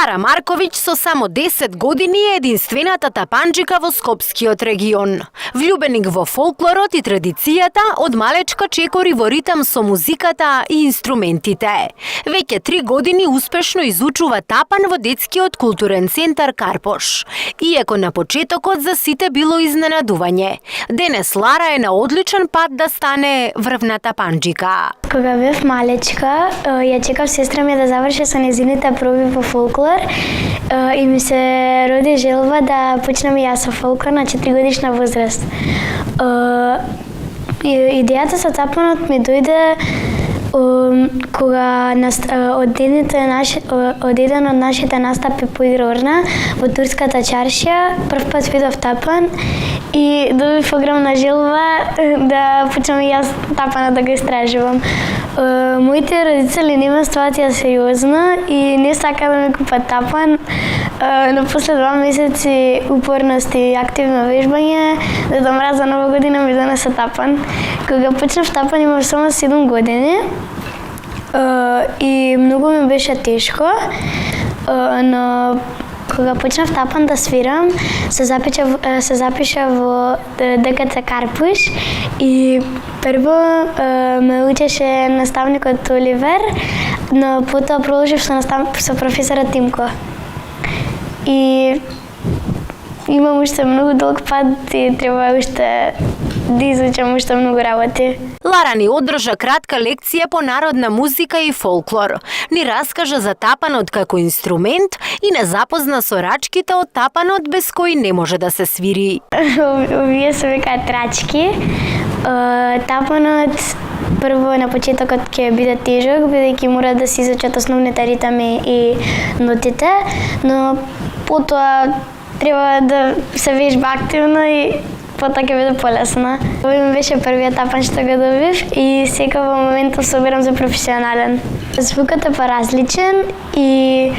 Лара Марковиќ со само 10 години е единствената тапанџика во Скопскиот регион. Влюбеник во фолклорот и традицијата, од малечка чекори во ритам со музиката и инструментите. Веќе 3 години успешно изучува тапан во детскиот културен центар Карпош. Иако на почетокот за сите било изненадување, денес Лара е на одличен пат да стане врвна тапанџика. Кога бев малечка, ја чекав сестра ми да заврши со незините проби по фолклор и ми се роди желба да почнам и јас со фолклор на 4 годишна возраст. Идејата со тапанот ми дојде кога од еден од нашите настапи по Ирорна во турската чаршија, прв пат видов тапан и добив огромна желба да почнам и јас тапанот да го истражувам. Моите родители не ме стваат ја сериозно и не сака да ми купат тапан, но после 2 месеци упорност и активно вежбање, Дедо Мраз за Нова година ми донесе тапан. Кога почнав тапан имав само 7 години и многу ми беше тешко, но кога почнав тапан да свирам, се запишав во ДКЦ Карпуш и прво ме учеше наставникот Оливер, но потоа продолжив со професорот Тимко. И имам уште многу долг пат и треба уште да изучам уште многу работи. Лара ни одржа кратка лекција по народна музика и фолклор. Ни раскажа за тапанот како инструмент и не запозна со рачките од тапанот без кои не може да се свири. Овие се викаат рачки. Тапанот прво на почетокот ќе биде тежок, бидејќи мора да се изучат основните ритами и нотите, но потоа треба да се вежба активно и потоа ќе биде полесно. Овој ми беше првиот тапан што го добив и сега во моментот собирам за професионален. Звукот е поразличен и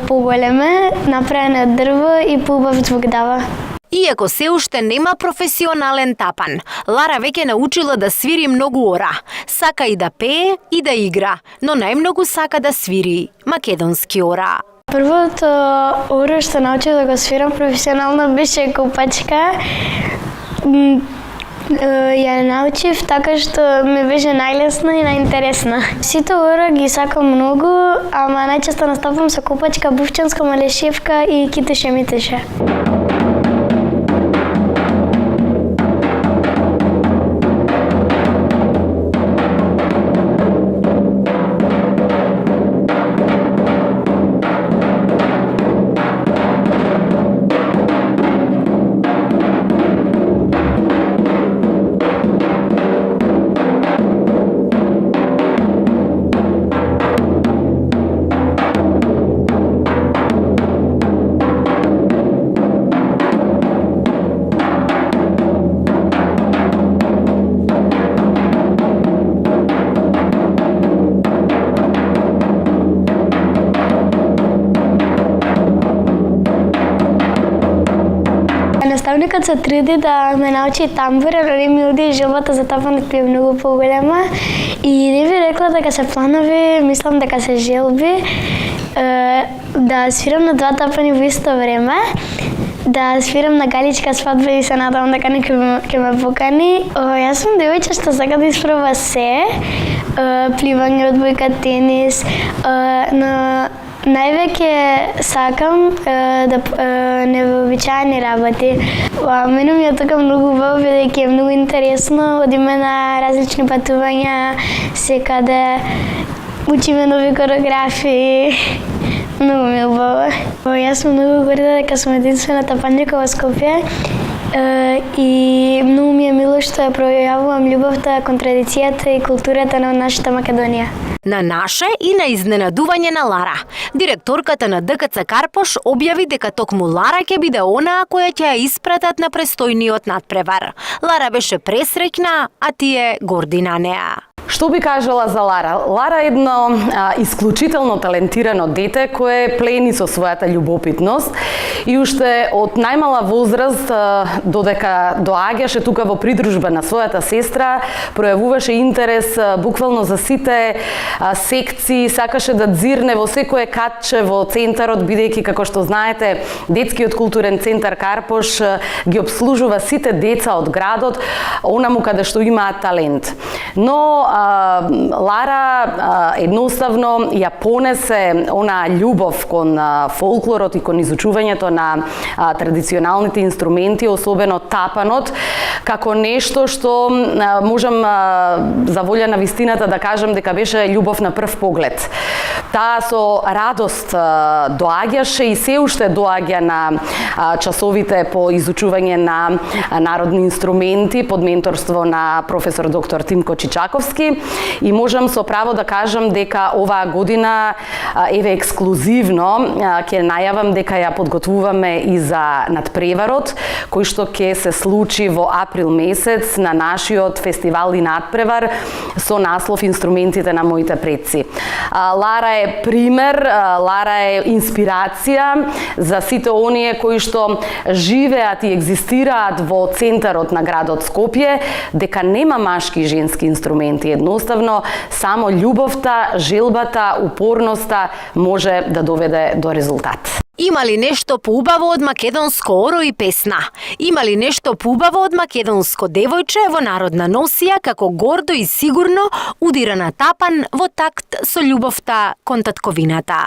поголем е, направен од дрво и поубав звук дава. Иако се уште нема професионален тапан, Лара веќе научила да свири многу ора. Сака и да пее и да игра, но најмногу сака да свири македонски ора. Првото оро што научив да го свирам професионално беше копачка. Ја научив така што ми беше најлесна и најинтересна. Сите ора ги сакам многу, ама најчесто настапам со копачка, бувчанска, малешевка и китеше-митеше. Наставникот се труди да ме научи тамбура, но не ми оди желбата за тапанот ми е многу поголема и не би рекла дека се планови, мислам дека се желби да свирам на 2 тапани во исто време, да свирам на галичка свадба и се надевам дека некој ќе ме покани. Јас сум девојче што сака да испробува се, пливање, одбојка, тенис, но највеќе сакам невообичаени работи. Мене ми е тука многу убаво, бидејќи е многу интересно, одиме на различни патувања секаде, учиме нови коreografии. Многу ми е убаво. Јас сум многу горда дека сум единствена тапанџика во Скопје и многу ми е мило што ја пројавувам љубовта кон традицијата и културата на нашата Македонија. На наше и на изненадување на Лара, директорката на ДКЦ Карпош објави дека токму Лара ќе биде онаа која ќе ја испратат на престојниот натпревар. Лара беше пресреќна, а тие горди на неа. Што би кажала за Лара? Лара е едно исклучително талентирано дете кое плени со својата љубопитност и уште од најмала возраст додека доаѓаше тука во придружба на својата сестра, пројавуваше интерес буквално за сите секции, сакаше да дзирне во секое катче во центарот, бидејќи како што знаете, детскиот културен центар Карпош ги обслужува сите деца од градот, онаму каде што имаат талент. Но Лара едноставно ја понесе она љубов кон фолклорот и кон изучувањето на традиционалните инструменти, особено тапанот, како нешто што можам за волја на вистината да кажам дека беше љубов на прв поглед. Таа со радост доаѓаше и се уште доаѓа на часовите по изучување на народни инструменти под менторство на професор доктор Тимко Чичаковски и можам со право да кажам дека оваа година еве ексклузивно ќе најавам дека ја подготвуваме и за надпреварот кој што ќе се случи во април месец на нашиот фестивал и надпревар со наслов Инструментите на моите предци. Лара е пример, Лара е инспирација за сите оние кои што живеат и екзистираат во центарот на градот Скопје, дека нема машки и женски инструменти. Едноставно, само љубовта, желбата, упорноста може да доведе до резултат. Има ли нешто поубаво од македонско оро и песна? Има ли нешто поубаво од македонско девојче во народна носија како гордо и сигурно удира на тапан во такт со љубовта кон татковината?